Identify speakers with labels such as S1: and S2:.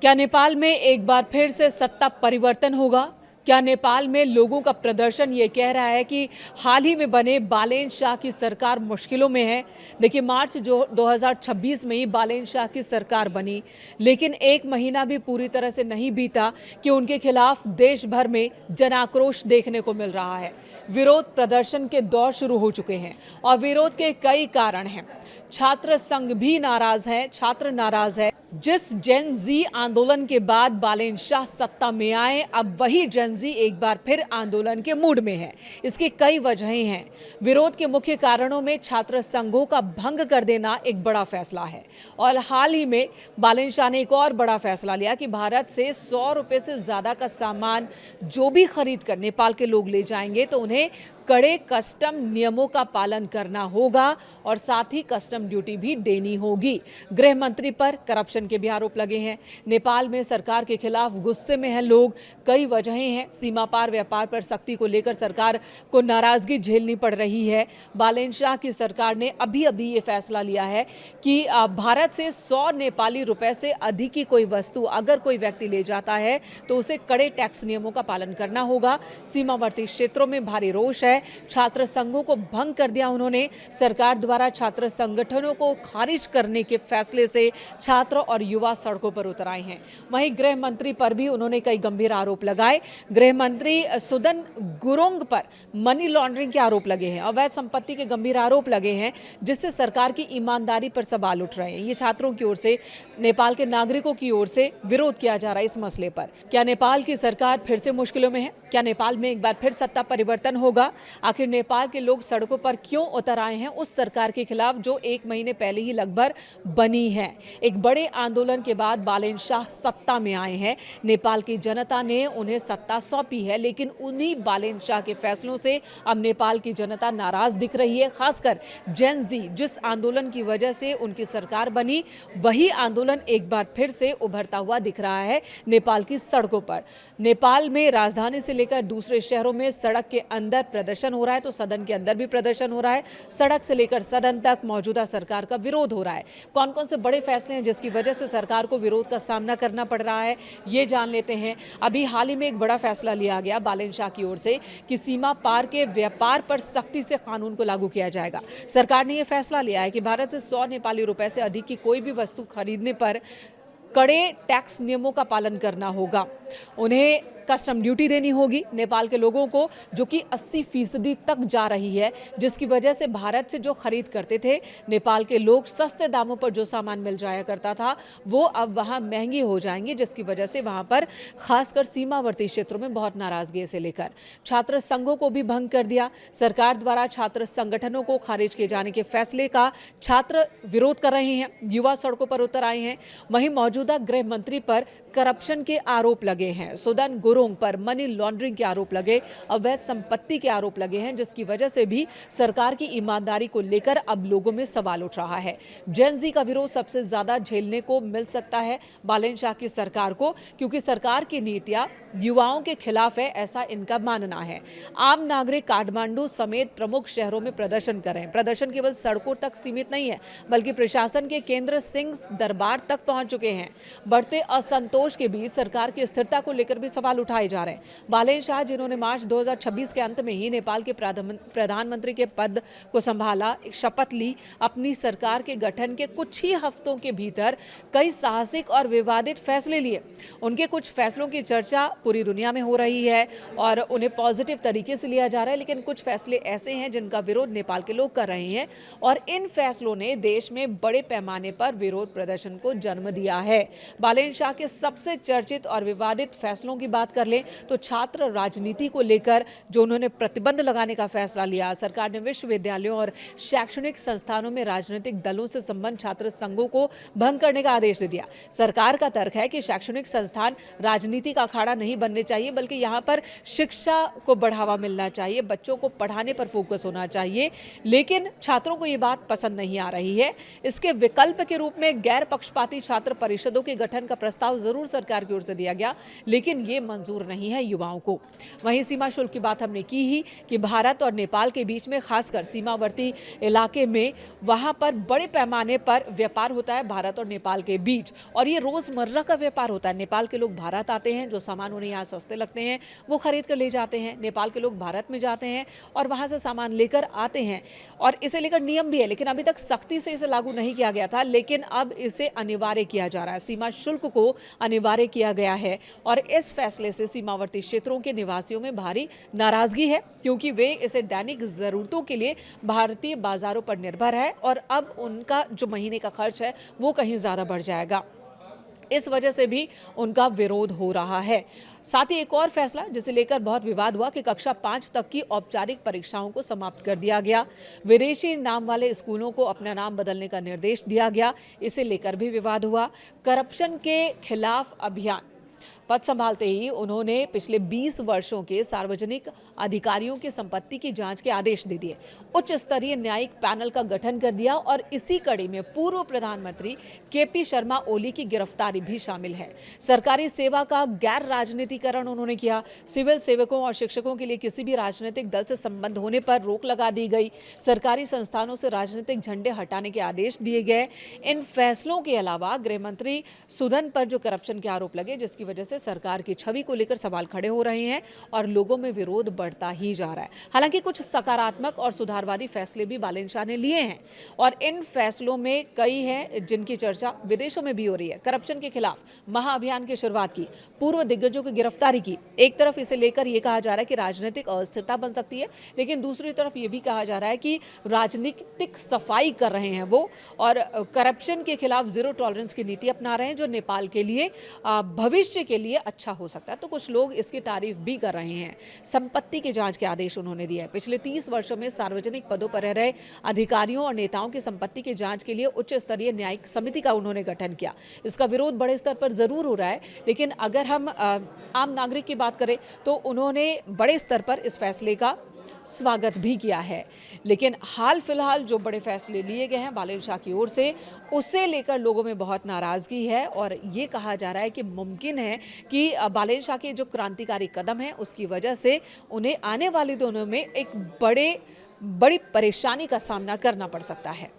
S1: क्या नेपाल में एक बार फिर से सत्ता परिवर्तन होगा? क्या नेपाल में लोगों का प्रदर्शन ये कह रहा है कि हाल ही में बने बालेन शाह की सरकार मुश्किलों में है? देखिए, मार्च जो 2026 में ही बालेन शाह की सरकार बनी, लेकिन एक महीना भी पूरी तरह से नहीं बीता कि उनके खिलाफ देश भर में जनाक्रोश देखने को मिल रहा है। विरोध प्रदर्शन के दौर शुरू हो चुके हैं और विरोध के कई कारण हैं। छात्र संघ भी नाराज है, छात्र नाराज है। जिस जेन जी आंदोलन के बाद बालेन शाह सत्ता में आए, अब वही जेन जी एक बार फिर आंदोलन के मूड में है। इसकी कई वजहें हैं। विरोध के मुख्य कारणों में छात्र संघों का भंग कर देना एक बड़ा फैसला है और हाल ही में बालेन शाह ने एक और बड़ा फैसला लिया कि भारत से 100 रुपये से ज़्यादा का सामान जो भी खरीद कर नेपाल के लोग ले जाएंगे तो उन्हें कड़े कस्टम नियमों का पालन करना होगा और साथ ही कस्टम ड्यूटी भी देनी होगी। गृह मंत्री पर करप्शन के भी आरोप लगे हैं। नेपाल में सरकार के खिलाफ गुस्से में हैं लोग। कई वजहें हैं। सीमा पार व्यापार पर सख्ती को लेकर सरकार को नाराजगी झेलनी पड़ रही है। बालेन शाह की सरकार ने अभी ये फैसला लिया है कि भारत से 100 नेपाली रुपए से अधिक की कोई वस्तु अगर कोई व्यक्ति ले जाता है तो उसे कड़े टैक्स नियमों का पालन करना होगा। सीमावर्ती क्षेत्रों में भारी रोष है। छात्र संघों को भंग कर दिया उन्होंने। सरकार द्वारा छात्र संगठनों को खारिज करने के फैसले से छात्र और युवा सड़कों पर उतर आए हैं। वहीं गृह मंत्री पर भी उन्होंने कई गंभीर आरोप लगाए। गृह मंत्री सुदन गुरुंग पर मनी लॉन्ड्रिंग के आरोप लगे हैं, अवैध संपत्ति के गंभीर आरोप लगे हैं, जिससे सरकार की ईमानदारी पर सवाल उठ रहे हैं। ये छात्रों की ओर से, नेपाल के नागरिकों की ओर से विरोध किया जा रहा है इस मसले पर। क्या नेपाल की सरकार फिर से मुश्किलों में है? क्या नेपाल में एक बार फिर सत्ता परिवर्तन होगा? आखिर नेपाल के लोग सड़कों पर क्यों उतर आए हैं उस सरकार के खिलाफ जो एक महीने पहले ही लगभग बनी है? एक बड़े आंदोलन के बाद बालेन शाह सत्ता में आए हैं। नेपाल की जनता ने उन्हें सत्ता सौंपी है, लेकिन उन्हीं बालेन शाह के फैसलों से अब नेपाल की जनता नाराज दिख रही है। खासकर जेन जी, जिस आंदोलन की वजह से उनकी सरकार बनी, वही आंदोलन एक बार फिर से उभरता हुआ दिख रहा है नेपाल की सड़कों पर। नेपाल में राजधानी से लेकर दूसरे शहरों में सड़क के अंदर प्रदर्शन हो रहा है तो सदन के अंदर भी प्रदर्शन हो रहा है। सड़क से लेकर सदन तक मौजूदा सरकार का विरोध हो रहा है। कौन कौन से बड़े फैसले हैं जिसकी वजह से सरकार को विरोध का सामना करना पड़ रहा है, ये जान लेते हैं। अभी हाल ही में एक बड़ा फैसला लिया गया बालेन शाह की ओर से कि सीमा पार के व्यापार पर सख्ती से कानून को लागू किया जाएगा। सरकार ने यह फैसला लिया है कि भारत से 100 नेपाली रुपए से अधिक की कोई भी वस्तु खरीदने पर कड़े टैक्स नियमों का पालन करना होगा। उन्हें कस्टम ड्यूटी देनी होगी नेपाल के लोगों को, जो कि 80% तक जा रही है, जिसकी वजह से भारत से जो खरीद करते थे नेपाल के लोग, सस्ते दामों पर जो सामान मिल जाया करता था वो अब वहाँ महंगी हो जाएंगे, जिसकी वजह से वहाँ पर खासकर सीमावर्ती क्षेत्रों में बहुत नाराजगी इसे लेकर। छात्र संघों को भी भंग कर दिया। सरकार द्वारा छात्र संगठनों को खारिज किए जाने के फैसले का छात्र विरोध कर रहे हैं। युवा सड़कों पर उतर आए हैं। वहीं मौजूदा गृह मंत्री पर करप्शन के आरोप लगे हैं। सुदन गुरुंग पर मनी लॉन्ड्रिंग के आरोप लगे, अवैध संपत्ति के आरोप लगे हैं, जिसकी वजह से भी सरकार की ईमानदारी को लेकर अब लोगों में सवाल उठ रहा है। जेन जी का विरोध सबसे ज्यादा झेलने को मिल सकता है बालेन शाह की सरकार को, क्योंकि सरकार की नीतियां युवाओं के खिलाफ है, ऐसा इनका मानना है। आम नागरिक काठमांडू समेत प्रमुख शहरों में प्रदर्शन कर रहे हैं। प्रदर्शन केवल सड़कों तक सीमित नहीं है, बल्कि प्रशासन के केंद्र सिंह दरबार तक पहुंच चुके हैं। बढ़ते असंतोष के बीच सरकार की स्थिरता को लेकर भी सवाल उठाए जा रहे हैं। बालेन शाह, जिन्होंने मार्च 2026 के अंत में ही नेपाल के प्रधानमंत्री के पद को संभाला, एक शपथ ली, अपनी सरकार के गठन के कुछ ही हफ्तों के भीतर कई साहसिक और विवादित फैसले लिए। उनके कुछ फैसलों की चर्चा पूरी दुनिया में हो रही है और उन्हें पॉजिटिव तरीके से लिया जा रहा है, लेकिन कुछ फैसले ऐसे हैं जिनका विरोध नेपाल के लोग कर रहे हैं और इन फैसलों ने देश में बड़े पैमाने पर विरोध प्रदर्शन को जन्म दिया है। बालेन शाह के सबसे चर्चित और विवादित फैसलों की बात कर लें तो छात्र राजनीति को लेकर जो उन्होंने प्रतिबंध लगाने का फैसला लिया। सरकार ने विश्वविद्यालयों और शैक्षणिक संस्थानों में राजनीतिक दलों से संबंध छात्र संघों को भंग करने का आदेश दे दिया। सरकार का तर्क है कि शैक्षणिक संस्थान राजनीति का अखाड़ा नहीं बनने चाहिए, बल्कि यहाँ पर शिक्षा को बढ़ावा मिलना चाहिए, बच्चों को पढ़ाने पर फोकस होना चाहिए। लेकिन छात्रों को ये बात पसंद नहीं आ रही है। इसके विकल्प के रूप में गैर पक्षपाती छात्र परिषदों के गठन का प्रस्ताव जरूर सरकार की ओर से दिया गया, लेकिन ये मंजूर नहीं है युवाओं को। वहीं सीमा शुल्क की बात हमने की ही कि भारत और नेपाल के बीच में खासकर सीमावर्ती इलाके में वहाँ पर बड़े पैमाने पर व्यापार होता है भारत और नेपाल के बीच, और ये रोज़मर्रा का व्यापार होता है। नेपाल के लोग भारत आते हैं, जो सामान उन्हें यहाँ सस्ते लगते हैं वो खरीद कर ले जाते हैं। नेपाल के लोग भारत में जाते हैं और वहाँ से सामान लेकर आते हैं, और इसे लेकर नियम भी है, लेकिन अभी तक सख्ती से इसे लागू नहीं किया गया था, लेकिन अब इसे अनिवार्य किया जा रहा है। सीमा शुल्क को अनिवार्य किया गया है और इस फैसले से सीमावर्ती क्षेत्रों के निवासियों में भारी नाराजगी है, क्योंकि वे इसे दैनिक जरूरतों के लिए भारतीय बाजारों पर निर्भर है और अब उनका जो महीने का खर्च है वो कहीं ज़्यादा बढ़ जाएगा। इस वजह से भी उनका विरोध हो रहा है। साथ ही एक और फैसला जिसे लेकर बहुत विवाद हुआ कि कक्षा 5 तक की औपचारिक परीक्षाओं को समाप्त कर दिया गया। विदेशी नाम वाले स्कूलों को अपना नाम बदलने का निर्देश दिया गया, इसे लेकर भी विवाद हुआ। करप्शन के खिलाफ अभियान पद संभालते ही उन्होंने पिछले 20 वर्षों के सार्वजनिक अधिकारियों की संपत्ति की जांच के आदेश दे दिए। उच्च स्तरीय न्यायिक पैनल का गठन कर दिया और इसी कड़ी में पूर्व प्रधानमंत्री केपी शर्मा ओली की गिरफ्तारी भी शामिल है। सरकारी सेवा का गैर राजनीतिकरण उन्होंने किया। सिविल सेवकों और शिक्षकों के लिए किसी भी राजनीतिक दल से संबंध होने पर रोक लगा दी गई। सरकारी संस्थानों से राजनीतिक झंडे हटाने के आदेश दिए गए। इन फैसलों के अलावा गृह मंत्री सुदन पर जो करप्शन के आरोप लगे, जिसकी वजह से सरकार की छवि को लेकर सवाल खड़े हो रहे हैं और लोगों में विरोध बढ़ता ही जा रहा है। हालांकि कुछ सकारात्मक और सुधारवादी फैसले भी बालेन शाह ने लिए हैं और इन फैसलों में कई हैं जिनकी चर्चा विदेशों में भी हो रही है। करप्शन के खिलाफ महाअभियान की शुरुआत की, पूर्व दिग्गजों की गिरफ्तारी की। एक तरफ इसे लेकर यह कहा जा रहा है कि राजनीतिक अस्थिरता बन सकती है, लेकिन दूसरी तरफ यह भी कहा जा रहा है कि राजनीतिक सफाई कर रहे हैं वो और करप्शन के खिलाफ जीरो टॉलरेंस की नीति अपना रहे हैं, जो नेपाल के लिए भविष्य के लिए अच्छा हो सकता है। तो कुछ लोग इसकी तारीफ भी कर रहे हैं। संपत्ति की जांच के आदेश उन्होंने दिए। पिछले 30 वर्षों में सार्वजनिक पदों पर रह रहे अधिकारियों और नेताओं की संपत्ति की जांच के लिए उच्च स्तरीय न्यायिक समिति का उन्होंने गठन किया। इसका विरोध बड़े स्तर पर जरूर हो रहा है, लेकिन अगर हम आम नागरिक की बात करें तो उन्होंने बड़े स्तर पर इस फैसले का स्वागत भी किया है। लेकिन हाल फिलहाल जो बड़े फैसले लिए गए हैं बालेन शाह की ओर से, उसे लेकर लोगों में बहुत नाराजगी है और ये कहा जा रहा है कि मुमकिन है कि बालेन शाह के जो क्रांतिकारी कदम है उसकी वजह से उन्हें आने वाले दिनों में एक बड़ी परेशानी का सामना करना पड़ सकता है।